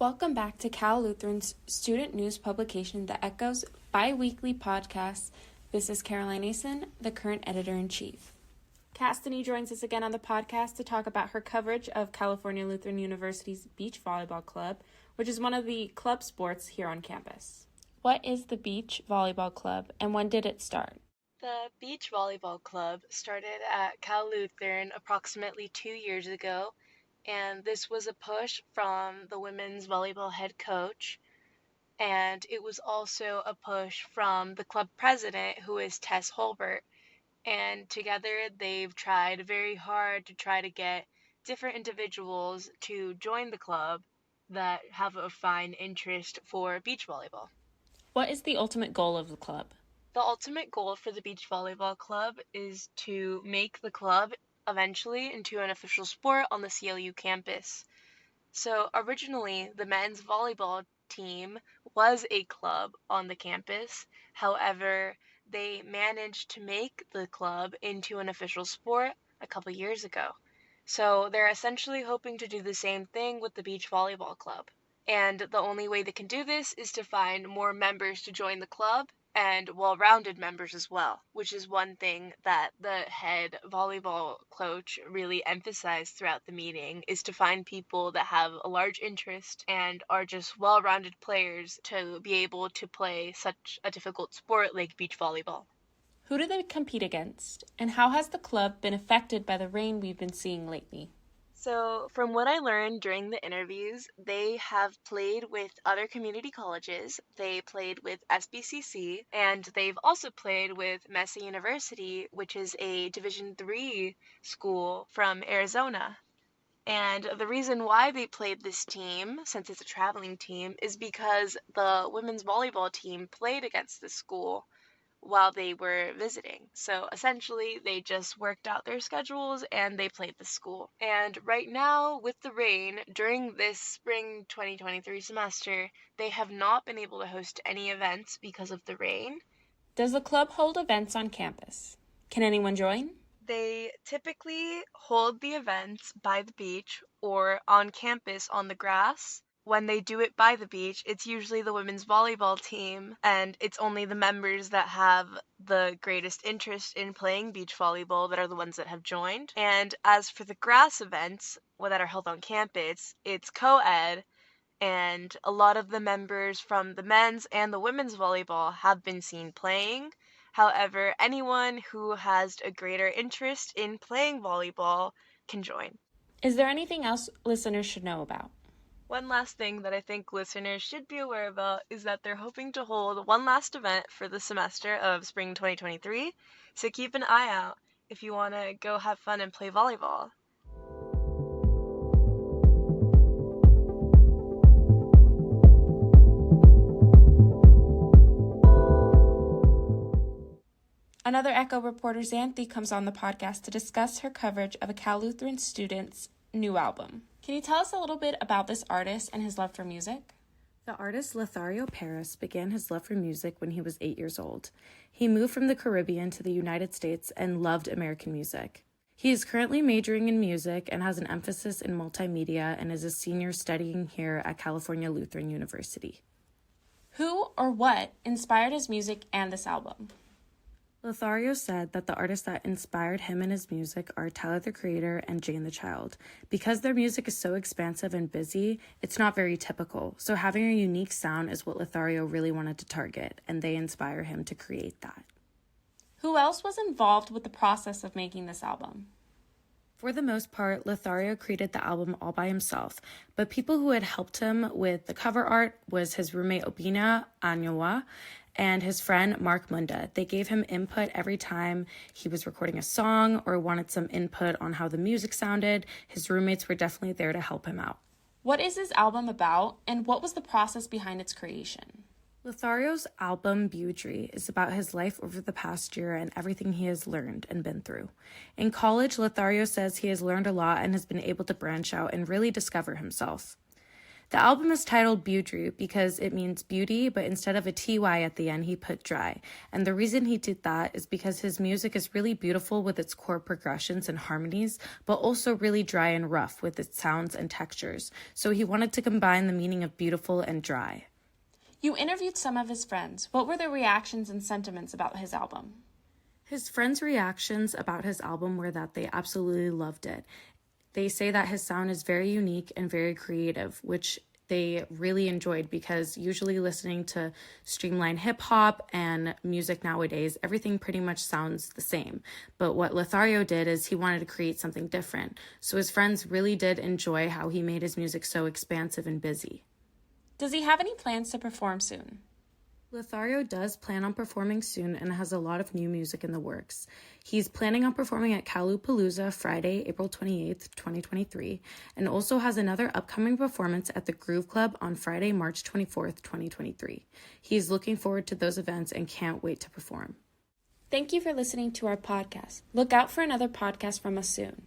Welcome back to Cal Lutheran's student news publication that echoes bi-weekly podcasts. This is Caroline Asen, the current editor-in-chief. Kastenny joins us again on the podcast to talk about her coverage of California Lutheran University's beach volleyball club, which is one of the club sports here on campus. What is the beach volleyball club, and when did it start? The Beach Volleyball Club started at Cal Lutheran approximately 2 years ago, and this was a push from the women's volleyball head coach, and it was also a push from the club president, who is Tess Holbert, and together they've tried very hard to try to get different individuals to join the club that have a fine interest for beach volleyball. What is the ultimate goal of the club? The ultimate goal for the Beach Volleyball Club is to make the club eventually into an official sport on the CLU campus. So originally, the men's volleyball team was a club on the campus. However, they managed to make the club into an official sport a couple years ago. So they're essentially hoping to do the same thing with the Beach Volleyball Club. And the only way they can do this is to find more members to join the club, and well-rounded members as well, which is one thing that the head volleyball coach really emphasized throughout the meeting, is to find people that have a large interest and are just well-rounded players to be able to play such a difficult sport like beach volleyball. Who do they compete against, and how has the club been affected by the rain we've been seeing lately? So from what I learned during the interviews, they have played with other community colleges, they played with SBCC, and they've also played with Mesa University, which is a Division III school from Arizona. And the reason why they played this team, since it's a traveling team, is because the women's volleyball team played against this school while they were visiting. So essentially, they just worked out their schedules and they played the school. And right now, with the rain, during this spring 2023 semester, they have not been able to host any events because of the rain. Does the club hold events on campus? Can anyone join? They typically hold the events by the beach or on campus on the grass. When they do it by the beach, it's usually the women's volleyball team, and it's only the members that have the greatest interest in playing beach volleyball that are the ones that have joined. And as for the grass events that are held on campus, it's co-ed, and a lot of the members from the men's and the women's volleyball have been seen playing. However, anyone who has a greater interest in playing volleyball can join. Is there anything else listeners should know about? One last thing that I think listeners should be aware about is that they're hoping to hold one last event for the semester of spring 2023, so keep an eye out if you want to go have fun and play volleyball. Another Echo reporter, Xanthe, comes on the podcast to discuss her coverage of a Cal Lutheran student's new album. Can you tell us a little bit about this artist and his love for music? The artist Lothario Parris began his love for music when he was 8 years old. He moved from the Caribbean to the United States and loved American music. He is currently majoring in music and has an emphasis in multimedia and is a senior studying here at California Lutheran University. Who or what inspired his music and this album? Lothario said that the artists that inspired him and his music are Tyler the Creator and Jane the Child. Because their music is so expansive and busy, it's not very typical, so having a unique sound is what Lothario really wanted to target, and they inspire him to create that. Who else was involved with the process of making this album? For the most part, Lothario created the album all by himself, but people who had helped him with the cover art was his roommate Obina Anyowa and his friend Mark Munda. They gave him input every time he was recording a song or wanted some input on how the music sounded. His roommates were definitely there to help him out. What is this album about, and what was the process behind its creation? Lothario's album, BEAUDRY, is about his life over the past year and everything he has learned and been through. In college, Lothario says he has learned a lot and has been able to branch out and really discover himself. The album is titled BEAUDRY because it means beauty, but instead of a TY at the end, he put dry. And the reason he did that is because his music is really beautiful with its chord progressions and harmonies, but also really dry and rough with its sounds and textures. So he wanted to combine the meaning of beautiful and dry. You interviewed some of his friends. What were their reactions and sentiments about his album? His friends' reactions about his album were that they absolutely loved it. They say that his sound is very unique and very creative, which they really enjoyed because usually listening to streamlined hip-hop and music nowadays, everything pretty much sounds the same. But what Lothario did is he wanted to create something different. So his friends really did enjoy how he made his music so expansive and busy. Does he have any plans to perform soon? Lothario does plan on performing soon and has a lot of new music in the works. He's planning on performing at Cal Lutheran Friday, April 28th, 2023, and also has another upcoming performance at the Groove Club on Friday, March 24th, 2023. He's looking forward to those events and can't wait to perform. Thank you for listening to our podcast. Look out for another podcast from us soon.